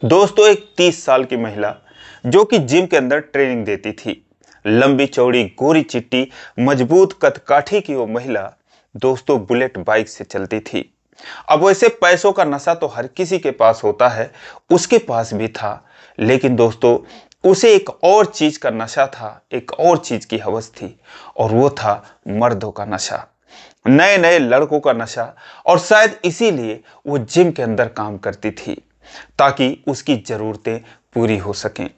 दोस्तों एक 30 साल की महिला जो कि जिम के अंदर ट्रेनिंग देती थी। लंबी चौड़ी गोरी चिट्टी मजबूत कदकाठी की वो महिला दोस्तों बुलेट बाइक से चलती थी। अब वैसे पैसों का नशा तो हर किसी के पास होता है, उसके पास भी था। लेकिन दोस्तों उसे एक और चीज का नशा था, एक और चीज की हवस थी, और वो था मर्दों का नशा, नए नए लड़कों का नशा। और शायद इसीलिए वो जिम के अंदर काम करती थी ताकि उसकी जरूरतें पूरी हो सकें।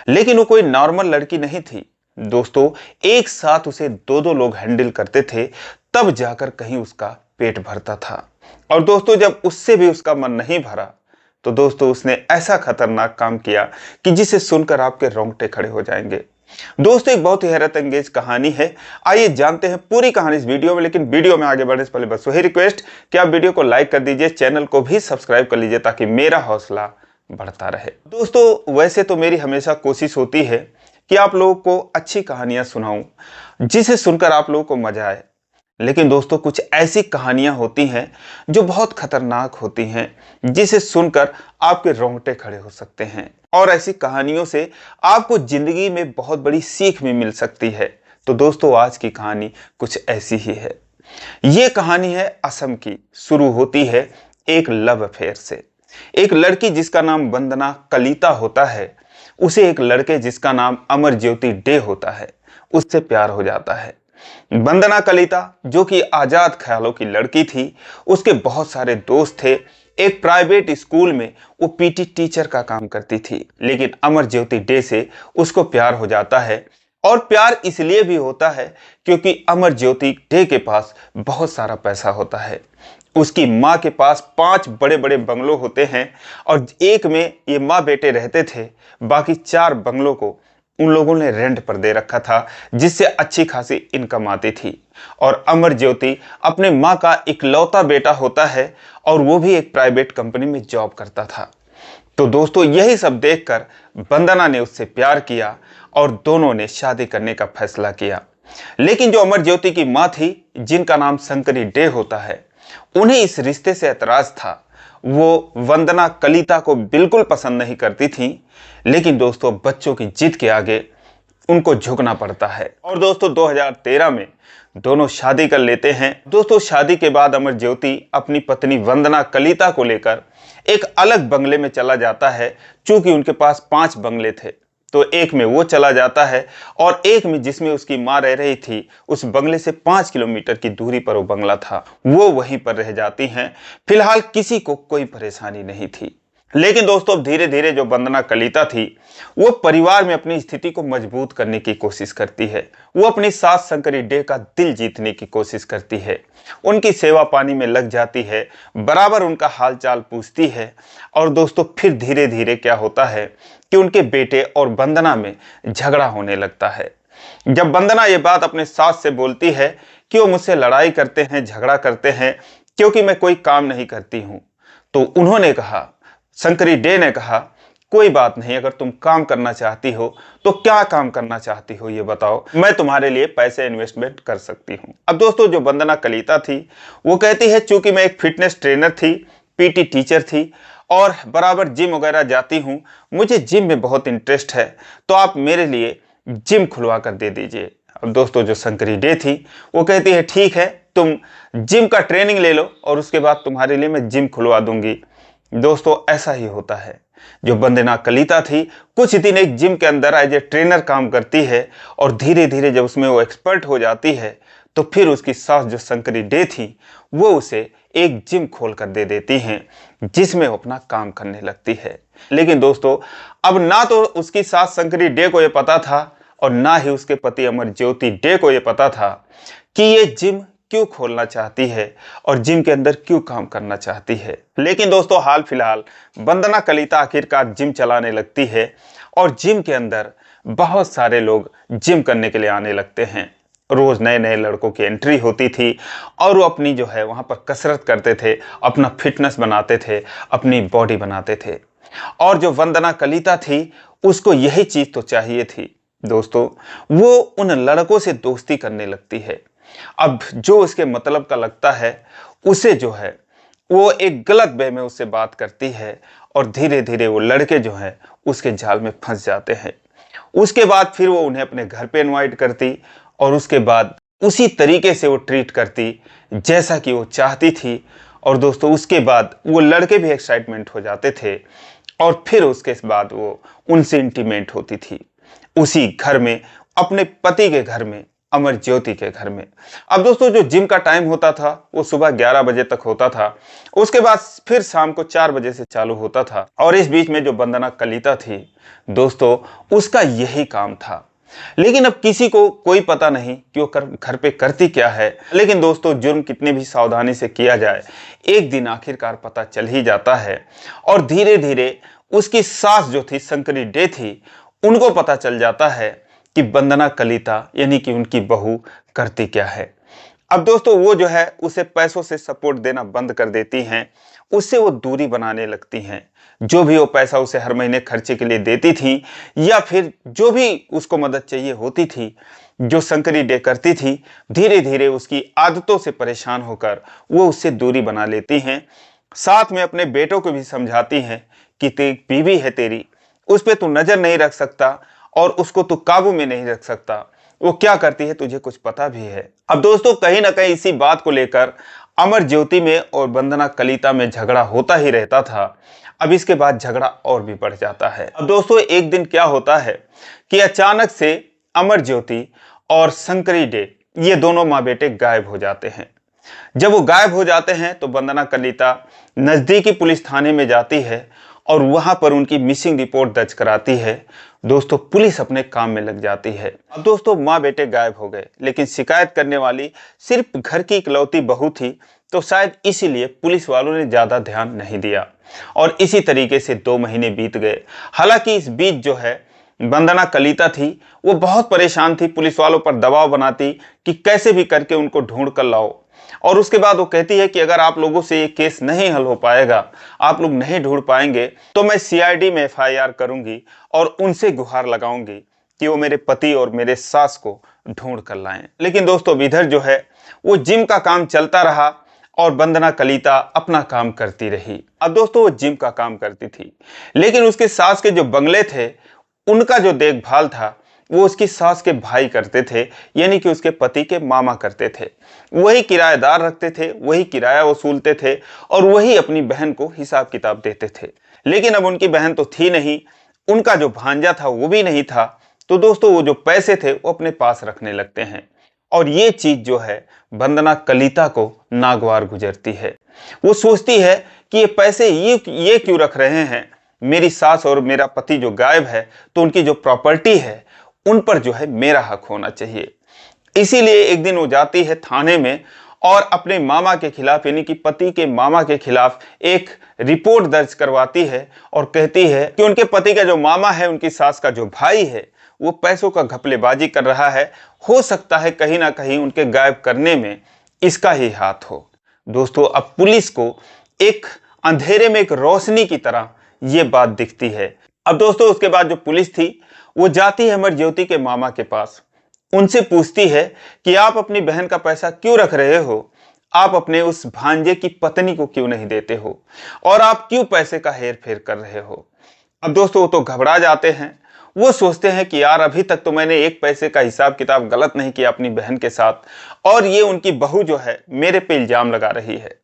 लेकिन वो कोई नॉर्मल लड़की नहीं थी दोस्तों। एक साथ उसे दो दो लोग हैंडल करते थे, तब जाकर कहीं उसका पेट भरता था। और दोस्तों जब उससे भी उसका मन नहीं भरा तो दोस्तों उसने ऐसा खतरनाक काम किया कि जिसे सुनकर आपके रोंगटे खड़े हो जाएंगे। दोस्तों एक बहुत ही हैरत अंगेज कहानी है। आइए जानते हैं पूरी कहानी इस वीडियो में। लेकिन वीडियो में आगे बढ़ने से पहले बस वही रिक्वेस्ट कि आप वीडियो को लाइक कर दीजिए, चैनल को भी सब्सक्राइब कर लीजिए ताकि मेरा हौसला बढ़ता रहे। दोस्तों वैसे तो मेरी हमेशा कोशिश होती है कि आप लोगों को अच्छी कहानियां सुनाऊं जिसे सुनकर आप लोगों को मजा आए। लेकिन दोस्तों कुछ ऐसी कहानियां होती हैं जो बहुत खतरनाक होती हैं, जिसे सुनकर आपके रोंगटे खड़े हो सकते हैं। और ऐसी कहानियों से आपको जिंदगी में बहुत बड़ी सीख भी मिल सकती है। तो दोस्तों आज की कहानी कुछ ऐसी ही है। ये कहानी है असम की। शुरू होती है एक लव अफेयर से। एक लड़की जिसका नाम वंदना कलिता होता है, उसे एक लड़के जिसका नाम अमरज्योति डे होता है, उससे प्यार हो जाता है। वंदना कलिता जो कि आजाद ख्यालों की लड़की थी, उसके बहुत सारे दोस्त थे। एक प्राइवेट स्कूल में वो पीटी टीचर का काम करती थी। लेकिन अमरज्योति डे से उसको प्यार हो जाता है। और प्यार इसलिए भी होता है क्योंकि अमरज्योति डे के पास बहुत सारा पैसा होता है। उसकी माँ के पास 5 बड़े बड़े बंगलों होते हैं और एक में ये माँ बेटे रहते थे। बाकी 4 बंगलों को उन लोगों ने रेंट पर दे रखा था, जिससे अच्छी खासी इनकम आती थी। और अमरज्योति अपने माँ का इकलौता बेटा होता है और वो भी एक प्राइवेट कंपनी में जॉब करता था। तो दोस्तों यही सब देखकर वंदना ने उससे प्यार किया और दोनों ने शादी करने का फैसला किया। लेकिन जो अमरज्योति की माँ थी, जिनका नाम शंकरी डे होता है, उन्हें इस रिश्ते से ऐतराज था। वो वंदना कलिता को बिल्कुल पसंद नहीं करती थी। लेकिन दोस्तों बच्चों की जिद के आगे उनको झुकना पड़ता है। और दोस्तों 2013 में दोनों शादी कर लेते हैं। दोस्तों शादी के बाद अमरज्योति अपनी पत्नी वंदना कलिता को लेकर एक अलग बंगले में चला जाता है। चूंकि उनके पास 5 बंगले थे, तो एक में वो चला जाता है और एक में जिसमें उसकी माँ रह रही थी, उस बंगले से 5 किलोमीटर की दूरी पर वो बंगला था, वो वहीं पर रह जाती हैं। फिलहाल किसी को कोई परेशानी नहीं थी। लेकिन दोस्तों अब धीरे धीरे जो वंदना कलिता थी, वो परिवार में अपनी स्थिति को मजबूत करने की कोशिश करती है। वो अपनी सास शंकरी डे का दिल जीतने की कोशिश करती है, उनकी सेवा पानी में लग जाती है, बराबर उनका हालचाल पूछती है। और दोस्तों फिर धीरे धीरे क्या होता है कि उनके बेटे और वंदना में झगड़ा होने लगता है। जब वंदना ये बात अपने सास से बोलती है कि वो मुझसे लड़ाई करते हैं, झगड़ा करते हैं क्योंकि मैं कोई काम नहीं करती हूँ, तो उन्होंने कहा, शंकरी डे ने कहा, कोई बात नहीं, अगर तुम काम करना चाहती हो तो क्या काम करना चाहती हो ये बताओ, मैं तुम्हारे लिए पैसे इन्वेस्टमेंट कर सकती हूँ। अब दोस्तों जो वंदना कलिता थी वो कहती है, चूंकि मैं एक फिटनेस ट्रेनर थी, पीटी टीचर थी और बराबर जिम वगैरह जाती हूँ, मुझे जिम में बहुत इंटरेस्ट है, तो आप मेरे लिए जिम खुलवा कर दे दीजिए। अब दोस्तों जो शंकरी डे थी वो कहती है, ठीक है, तुम जिम का ट्रेनिंग ले लो और उसके बाद तुम्हारे लिए मैं जिम खुलवा दूंगी। दोस्तों ऐसा ही होता है। जो वंदना कलिता थी कुछ दिन एक जिम के अंदर एज ए ट्रेनर काम करती है और धीरे धीरे जब उसमें वो एक्सपर्ट हो जाती है, तो फिर उसकी सास जो शंकरी डे थी वो उसे एक जिम खोल कर दे देती हैं, जिसमें वो अपना काम करने लगती है। लेकिन दोस्तों अब ना तो उसकी सास शंकरी डे को ये पता था और ना ही उसके पति अमरज्योति डे को ये पता था कि ये जिम क्यों खोलना चाहती है और जिम के अंदर क्यों काम करना चाहती है। लेकिन दोस्तों हाल फिलहाल वंदना कलिता आखिरकार जिम चलाने लगती है और जिम के अंदर बहुत सारे लोग जिम करने के लिए आने लगते हैं। रोज नए नए लड़कों की एंट्री होती थी और वो अपनी जो है वहां पर कसरत करते थे, अपना फिटनेस बनाते थे, अपनी बॉडी बनाते थे। और जो वंदना कलिता थी उसको यही चीज तो चाहिए थी दोस्तों, वो उन लड़कों से दोस्ती करने लगती है। अब जो उसके मतलब का लगता है उसे जो है वो एक गलत वे में उससे बात करती है और धीरे धीरे वो लड़के जो हैं उसके जाल में फंस जाते हैं। उसके बाद फिर वो उन्हें अपने घर पे इनवाइट करती और उसके बाद उसी तरीके से वो ट्रीट करती जैसा कि वो चाहती थी। और दोस्तों उसके बाद वो लड़के भी एक्साइटमेंट हो जाते थे और फिर उसके बाद वो उनसे इंटीमेट होती थी उसी घर में, अपने पति के घर में, अमर ज्योति के घर में। अब दोस्तों जो जिम का टाइम होता था वो सुबह 11 बजे तक होता था, उसके बाद फिर शाम को 4 बजे से चालू होता था। और इस बीच में जो वंदना कलिता थी दोस्तों, उसका यही काम था। लेकिन अब किसी को कोई पता नहीं कि वो घर पे करती क्या है। लेकिन दोस्तों जुर्म कितने भी सावधानी से किया जाए, एक दिन आखिरकार पता चल ही जाता है। और धीरे धीरे उसकी सास जो थी, शंकरी डे थी, उनको पता चल जाता है कि वंदना कलिता यानी कि उनकी बहू करती क्या है। अब दोस्तों वो जो है उसे पैसों से सपोर्ट देना बंद कर देती हैं, उससे वो दूरी बनाने लगती हैं। जो भी वो पैसा उसे हर महीने खर्चे के लिए देती थी या फिर जो भी उसको मदद चाहिए होती थी, जो शंकरी डे करती थी, धीरे धीरे उसकी आदतों से परेशान होकर वो उससे दूरी बना लेती हैं। साथ में अपने बेटों को भी समझाती हैं कि बीवी है तेरी, उस पर तू नजर नहीं रख सकता और उसको तू काबू में नहीं रख सकता, वो क्या करती है तुझे कुछ पता भी है। अब दोस्तों कहीं ना कहीं इसी बात को लेकर अमर ज्योति में और वंदना कलिता में झगड़ा होता ही रहता था। अब इसके बाद झगड़ा और भी बढ़ जाता है। अब दोस्तों एक दिन क्या होता है कि अचानक से अमर ज्योति और शंकरी डे ये दोनों माँ बेटे गायब हो जाते हैं। जब वो गायब हो जाते हैं तो वंदना कलिता नजदीकी पुलिस थाने में जाती है और वहां पर उनकी मिसिंग रिपोर्ट दर्ज कराती है। दोस्तों पुलिस अपने काम में लग जाती है। अब दोस्तों माँ बेटे गायब हो गए, लेकिन शिकायत करने वाली सिर्फ घर की इकलौती बहू थी, तो शायद इसीलिए पुलिस वालों ने ज्यादा ध्यान नहीं दिया। और इसी तरीके से 2 महीने बीत गए। हालांकि इस बीच जो है वंदना कलिता थी वो बहुत परेशान थी, पुलिस वालों पर दबाव बनाती कि कैसे भी करके उनको ढूंढ कर लाओ। और उसके बाद वो कहती है कि अगर आप लोगों से ये केस नहीं हल हो पाएगा, आप लोग नहीं ढूंढ पाएंगे, तो मैं सीआईडी में एफआईआर करूंगी और उनसे गुहार लगाऊंगी कि वो मेरे पति और मेरे सास को ढूंढ कर लाएं। लेकिन दोस्तों इधर जो है वो जिम का काम चलता रहा और वंदना कलिता अपना काम करती रही। अब दोस्तों वो जिम का काम करती थी, लेकिन उसके सास के जो बंगले थे उनका जो देखभाल था वो उसकी सास के भाई करते थे, यानी कि उसके पति के मामा करते थे। वही किराएदार रखते थे, वही किराया वसूलते थे और वही अपनी बहन को हिसाब किताब देते थे। लेकिन अब उनकी बहन तो थी नहीं, उनका जो भांजा था वो भी नहीं था, तो दोस्तों वो जो पैसे थे वो अपने पास रखने लगते हैं। और ये चीज जो है वंदना कलिता को नागवार गुजरती है। वो सोचती है कि ये पैसे ये क्यों रख रहे हैं, मेरी सास और मेरा पति जो गायब है तो उनकी जो प्रॉपर्टी है उन पर जो है मेरा हक होना चाहिए। इसीलिए एक दिन वो जाती है थाने में और अपने मामा के खिलाफ यानी कि पति के मामा के खिलाफ एक रिपोर्ट दर्ज करवाती है और कहती है कि उनके पति का जो मामा है, उनकी सास का जो भाई है, वो पैसों का घपलेबाजी कर रहा है। हो सकता है कहीं ना कहीं उनके गायब करने में इसका ही हाथ हो। दोस्तों अब पुलिस को एक अंधेरे में एक रोशनी की तरह ये बात दिखती है। अब दोस्तों उसके बाद जो पुलिस थी वो जाती है अमर ज्योति के मामा के पास, उनसे पूछती है कि आप अपनी बहन का पैसा क्यों रख रहे हो, आप अपने उस भांजे की पत्नी को क्यों नहीं देते हो और आप क्यों पैसे का हेर फेर कर रहे हो। अब दोस्तों वो तो घबरा जाते हैं, वो सोचते हैं कि यार अभी तक तो मैंने एक पैसे का हिसाब किताब गलत नहीं किया अपनी बहन के साथ, और ये उनकी बहू जो है मेरे पे इल्जाम लगा रही है।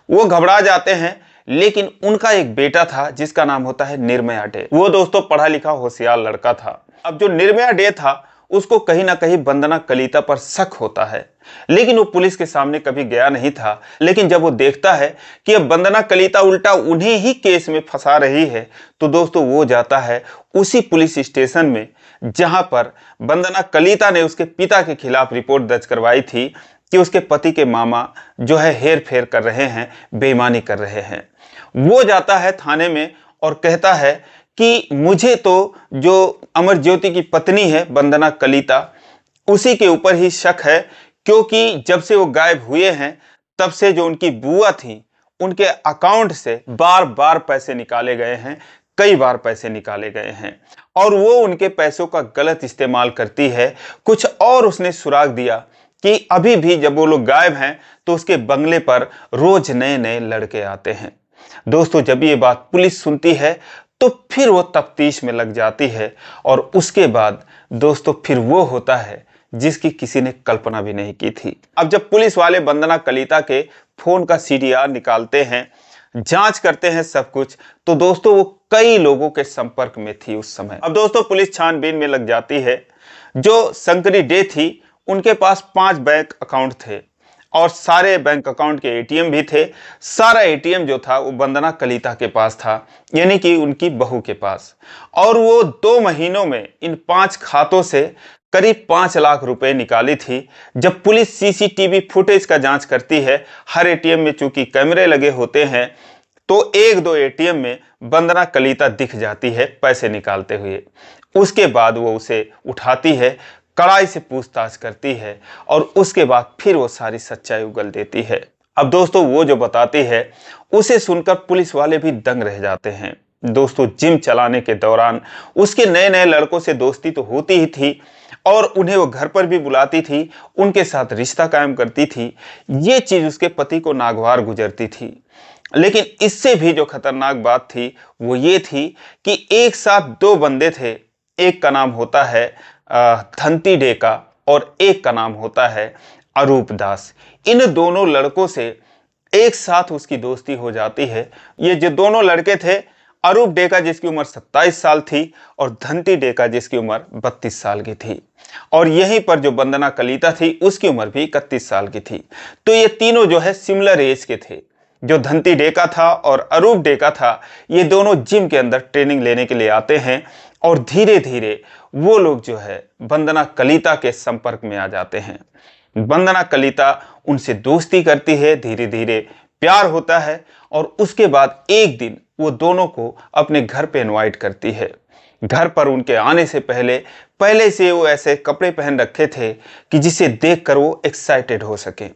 वो घबरा जाते हैं। लेकिन उनका एक बेटा था जिसका नाम होता है निर्मया डे। वो दोस्तों पढ़ा लिखा होशियार लड़का था। अब जो निर्मया डे था उसको कहीं ना कहीं वंदना कलिता पर शक होता है, लेकिन वो पुलिस के सामने कभी गया नहीं था। लेकिन जब वो देखता है कि अब वंदना कलिता उल्टा उन्हें ही केस में फंसा रही है, तो दोस्तों वो जाता है उसी पुलिस स्टेशन में जहां पर वंदना कलिता ने उसके पिता के खिलाफ रिपोर्ट दर्ज करवाई थी कि उसके पति के मामा जो है हेर फेर कर रहे हैं, बेईमानी कर रहे हैं। वो जाता है थाने में और कहता है कि मुझे तो जो अमर ज्योति की पत्नी है वंदना कलिता, उसी के ऊपर ही शक है, क्योंकि जब से वो गायब हुए हैं तब से जो उनकी बुआ थी उनके अकाउंट से बार बार पैसे निकाले गए हैं, कई बार पैसे निकाले गए हैं और वो उनके पैसों का गलत इस्तेमाल करती है। कुछ और उसने सुराग दिया कि अभी भी जब वो लोग गायब हैं तो उसके बंगले पर रोज नए नए लड़के आते हैं। दोस्तों जब ये बात पुलिस सुनती है तो फिर वो तफ्तीश में लग जाती है और उसके बाद दोस्तों फिर वो होता है जिसकी किसी ने कल्पना भी नहीं की थी। अब जब पुलिस वाले वंदना कलिता के फोन का सीडीआर निकालते हैं, जांच करते हैं सब कुछ, तो दोस्तों वो कई लोगों के संपर्क में थी उस समय। अब दोस्तों पुलिस छानबीन में लग जाती है। जो शंकरी डे थी उनके पास 5 बैंक अकाउंट थे और सारे बैंक अकाउंट के एटीएम भी थे। सारा एटीएम जो था वो वंदना कलिता के पास था, यानी कि उनकी बहू के पास। और वो 2 महीनों में इन 5 खातों से करीब 5 लाख रुपए निकाली थी। जब पुलिस सीसीटीवी फुटेज का जांच करती है, हर एटीएम में चूंकि कैमरे लगे होते हैं, तो 1-2 एटीएम में वंदना कलिता दिख जाती है पैसे निकालते हुए। उसके बाद वो उसे उठाती है, कड़ाई से पूछताछ करती है और उसके बाद फिर वो सारी सच्चाई उगल देती है। अब दोस्तों वो जो बताती है उसे सुनकर पुलिस वाले भी दंग रह जाते हैं। दोस्तों जिम चलाने के दौरान उसके नए नए लड़कों से दोस्ती तो होती ही थी और उन्हें वो घर पर भी बुलाती थी, उनके साथ रिश्ता कायम करती थी। ये चीज उसके पति को नागवार गुजरती थी। लेकिन इससे भी जो खतरनाक बात थी वो ये थी कि एक साथ 2 बंदे थे। एक का नाम होता है धंती डेका और एक का नाम होता है अरूप दास। इन दोनों लड़कों से एक साथ उसकी दोस्ती हो जाती है। ये जो दोनों लड़के थे, अरूप डेका जिसकी उम्र 27 साल थी और धंती डेका जिसकी उम्र 32 साल की थी, और यहीं पर जो वंदना कलिता थी उसकी उम्र भी 31 साल की थी। तो ये तीनों जो है सिमिलर एज के थे। जो धंती डेका था और अरूप डेका था, ये दोनों जिम के अंदर ट्रेनिंग लेने के लिए आते हैं और धीरे धीरे वो लोग जो है वंदना कलिता के संपर्क में आ जाते हैं। वंदना कलिता उनसे दोस्ती करती है, धीरे धीरे प्यार होता है और उसके बाद एक दिन वो दोनों को अपने घर पे इनवाइट करती है। घर पर उनके आने से पहले से वो ऐसे कपड़े पहन रखे थे कि जिसे देखकर वो एक्साइटेड हो सके।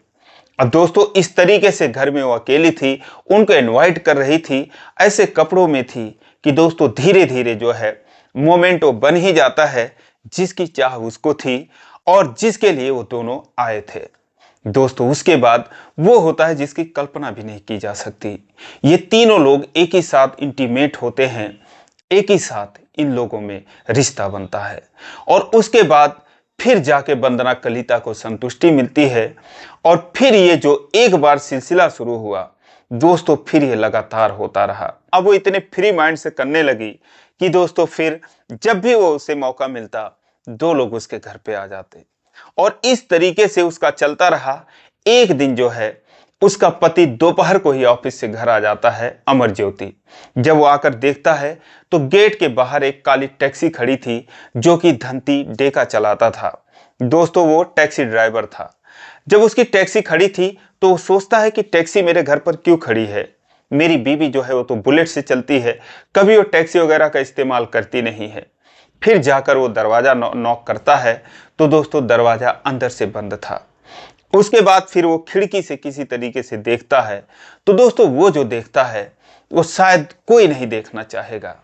अब दोस्तों इस तरीके से घर में वो अकेली थी, उनको इनवाइट कर रही थी, ऐसे कपड़ों में थी कि दोस्तों धीरे धीरे जो है मोमेंट वो बन ही जाता है जिसकी चाह उसको थी और जिसके लिए वो दोनों आए थे। दोस्तों उसके बाद वो होता है जिसकी कल्पना भी नहीं की जा सकती। ये तीनों लोग एक ही साथ इंटीमेट होते हैं, एक ही साथ इन लोगों में रिश्ता बनता है और उसके बाद फिर जाके वंदना कलिता को संतुष्टि मिलती है और फिर ये जो एक बार सिलसिला शुरू हुआ दोस्तों, फिर ये लगातार होता रहा। अब वो इतने फ्री माइंड से करने लगी कि दोस्तों फिर जब भी वो उसे मौका मिलता 2 लोग उसके घर पे आ जाते और इस तरीके से उसका चलता रहा। एक दिन जो है उसका पति दोपहर को ही ऑफिस से घर आ जाता है, अमर ज्योति। जब वो आकर देखता है तो गेट के बाहर एक काली टैक्सी खड़ी थी जो कि धंती डेका चलाता था। दोस्तों वो टैक्सी ड्राइवर था। जब उसकी टैक्सी खड़ी थी तो वो सोचता है कि टैक्सी मेरे घर पर क्यों खड़ी है, मेरी बीवी जो है वो तो बुलेट से चलती है, कभी वो टैक्सी वगैरह का इस्तेमाल करती नहीं है। फिर जाकर वो दरवाजा नॉक करता है तो दोस्तों दरवाजा अंदर से बंद था। उसके बाद फिर वो खिड़की से किसी तरीके से देखता है तो दोस्तों वो जो देखता है वो शायद कोई नहीं देखना चाहेगा।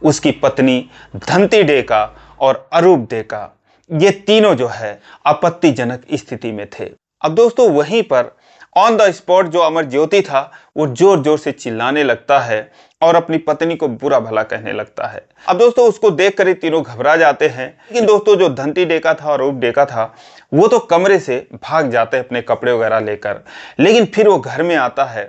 उसकी पत्नी धंती डेका और अरूप डेका, ये तीनों जो है आपत्तिजनक स्थिति में थे। अब दोस्तों वहीं पर ऑन द स्पॉट जो अमर ज्योति था वो जोर जोर से चिल्लाने लगता है और अपनी पत्नी को बुरा भला कहने लगता है। अब दोस्तों उसको देखकर ये तीनों घबरा जाते हैं। लेकिन दोस्तों जो धंती डेका था और अरूप डेका था वो तो कमरे से भाग जाते हैं अपने कपड़े वगैरह लेकर। लेकिन फिर वो घर में आता है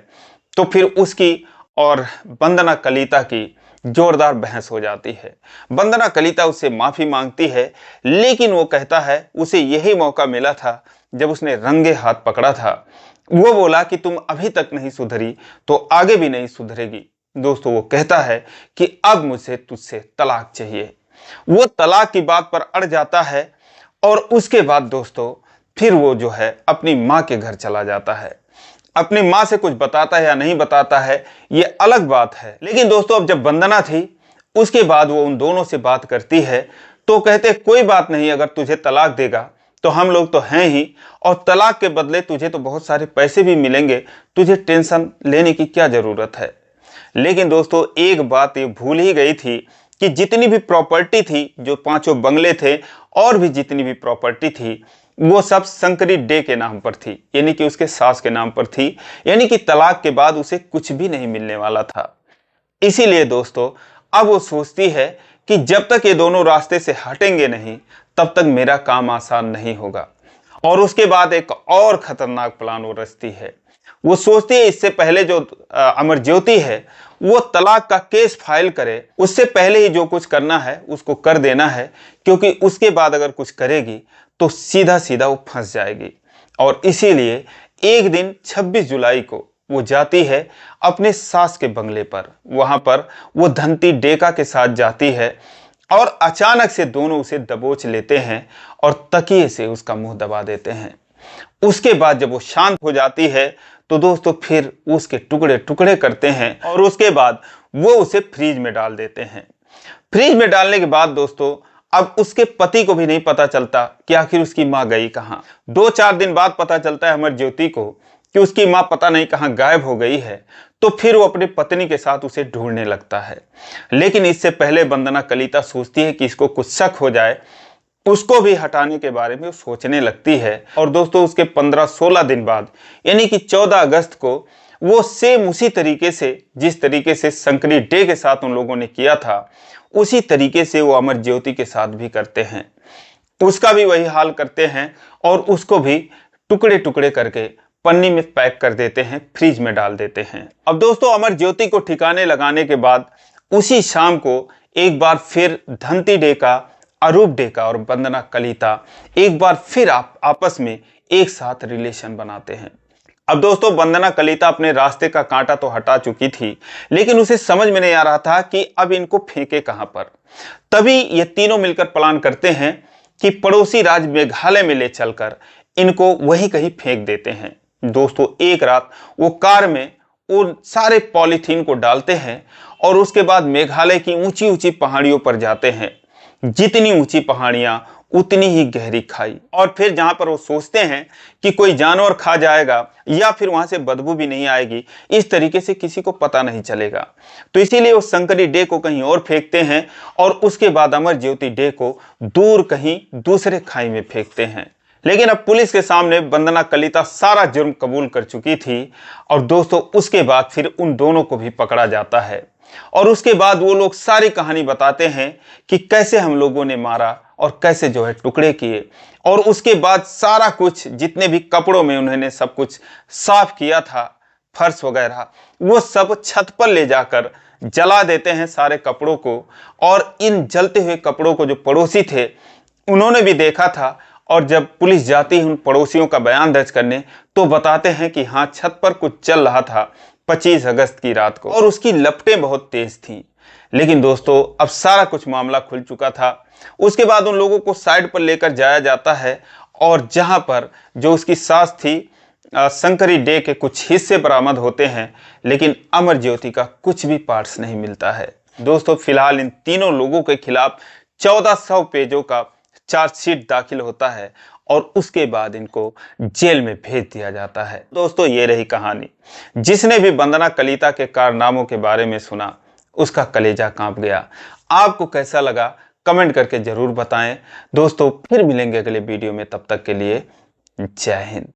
तो फिर उसकी और वंदना कलिता की जोरदार बहस हो जाती है। वंदना कलिता उससे माफी मांगती है, लेकिन वो कहता है उसे यही मौका मिला था जब उसने रंगे हाथ पकड़ा था। वो बोला कि तुम अभी तक नहीं सुधरी तो आगे भी नहीं सुधरेगी। दोस्तों वो कहता है कि अब मुझे तुझसे तलाक चाहिए। वो तलाक की बात पर अड़ जाता है और उसके बाद दोस्तों फिर वो जो है अपनी माँ के घर चला जाता है। अपनी माँ से कुछ बताता है या नहीं बताता है ये अलग बात है। लेकिन दोस्तों अब जब वंदना थी उसके बाद वो उन दोनों से बात करती है तो कहते कोई बात नहीं, अगर तुझे तलाक देगा तो हम लोग तो हैं ही, और तलाक के बदले तुझे तो बहुत सारे पैसे भी मिलेंगे, तुझे टेंशन लेने की क्या जरूरत है। लेकिन दोस्तों एक बात ये भूल ही गई थी कि जितनी भी प्रॉपर्टी थी, जो 5 बंगले थे और भी जितनी भी प्रॉपर्टी थी, वो सब शंकरी डे के नाम पर थी, यानी कि उसके सास के नाम पर थी, यानी कि तलाक के बाद उसे कुछ भी नहीं मिलने वाला था। इसीलिए दोस्तों अब वो सोचती है कि जब तक ये दोनों रास्ते से हटेंगे नहीं तब तक मेरा काम आसान नहीं होगा। और उसके बाद एक और खतरनाक प्लान वो रचती है। वो सोचती है इससे पहले जो अमरज्योति है वो तलाक का केस फाइल करे, उससे पहले ही जो कुछ करना है उसको कर देना है, क्योंकि उसके बाद अगर कुछ करेगी तो सीधा सीधा वो फंस जाएगी। और इसीलिए एक दिन 26 जुलाई को वो जाती है अपने सास के बंगले पर। वहां पर वो धंती डेका के साथ जाती है और अचानक से दोनों उसे दबोच लेते हैं और तकिए से उसका मुंह दबा देते हैं। उसके बाद जब वो शांत हो जाती है तो दोस्तों फिर उसके टुकड़े टुकड़े करते हैं और उसके बाद वो उसे फ्रीज में डाल देते हैं। फ्रीज में डालने के बाद दोस्तों अब उसके पति को भी नहीं पता चलता कि आखिर उसकी माँ गई कहाँ। 2-4 दिन बाद पता चलता है अमरज्योति को कि उसकी माँ पता नहीं कहाँ गायब हो गई है। तो फिर वो अपनी पत्नी के साथ उसे ढूंढने लगता है। लेकिन इससे पहले वंदना कलिता सोचती है कि इसको कुछ शक हो जाए, उसको भी हटाने के बारे में सोचने लगती है। और दोस्तों उसके 15-16 दिन बाद यानी कि 14 अगस्त को वो सेम उसी तरीके से जिस तरीके से शंकरी डे के साथ उन लोगों ने किया था उसी तरीके से वो अमरज्योति के साथ भी करते हैं। उसका भी वही हाल करते हैं और उसको भी टुकड़े टुकड़े करके पन्नी में पैक कर देते हैं, फ्रिज में डाल देते हैं। अब दोस्तों अमरज्योति को ठिकाने लगाने के बाद उसी शाम को एक बार फिर धंती डेका, अरूप डेका और वंदना कलिता एक बार फिर आपस में एक साथ रिलेशन बनाते हैं। अब दोस्तों वंदना कलिता अपने रास्ते का कांटा तो हटा चुकी थी, लेकिन उसे समझ में नहीं आ रहा था कि अब इनको फेंके कहां पर। तभी ये तीनों मिलकर प्लान करते हैं कि पड़ोसी राज्य मेघालय में ले चलकर इनको वहीं कहीं फेंक देते हैं। दोस्तों एक रात वो कार में उन सारे पॉलीथीन को डालते हैं और उसके बाद मेघालय की ऊंची ऊंची पहाड़ियों पर जाते हैं। जितनी ऊंची पहाड़ियां उतनी ही गहरी खाई। और फिर जहां पर वो सोचते हैं कि कोई जानवर खा जाएगा या फिर वहां से बदबू भी नहीं आएगी, इस तरीके से किसी को पता नहीं चलेगा, तो इसीलिए वो शंकरी डे को कहीं और फेंकते हैं और उसके बाद अमरज्योति डे को दूर कहीं दूसरे खाई में फेंकते हैं। लेकिन अब पुलिस के सामने वंदना कलिता सारा जुर्म कबूल कर चुकी थी। और दोस्तों उसके बाद फिर उन दोनों को भी पकड़ा जाता है और उसके बाद वो लोग सारी कहानी बताते हैं कि कैसे हम लोगों ने मारा और कैसे जो है टुकड़े किए। और उसके बाद सारा कुछ जितने भी कपड़ों में उन्होंने सब कुछ साफ किया था, फर्श वगैरह, वो सब छत पर ले जाकर जला देते हैं सारे कपड़ों को। और इन जलते हुए कपड़ों को जो पड़ोसी थे उन्होंने भी देखा था और जब पुलिस जाती है उन पड़ोसियों का बयान दर्ज करने तो बताते हैं कि हाँ छत पर कुछ चल रहा था 25 अगस्त की रात को और उसकी लपटें बहुत तेज थीं। लेकिन दोस्तों अब सारा कुछ मामला खुल चुका था। उसके बाद उन लोगों को साइड पर लेकर जाया जाता है और जहां पर जो उसकी सास थी शंकरी डे के कुछ हिस्से बरामद होते हैं, लेकिन अमरज्योति का कुछ भी पार्ट्स नहीं मिलता है। दोस्तों फिलहाल इन तीनों लोगों के खिलाफ 1400 पेजों का चार्जशीट दाखिल होता है और उसके बाद इनको जेल में भेज दिया जाता है। दोस्तों ये रही कहानी। जिसने भी वंदना कलिता के कारनामों के बारे में सुना उसका कलेजा कांप गया। आपको कैसा लगा कमेंट करके जरूर बताएं। दोस्तों फिर मिलेंगे अगले वीडियो में, तब तक के लिए जय हिंद।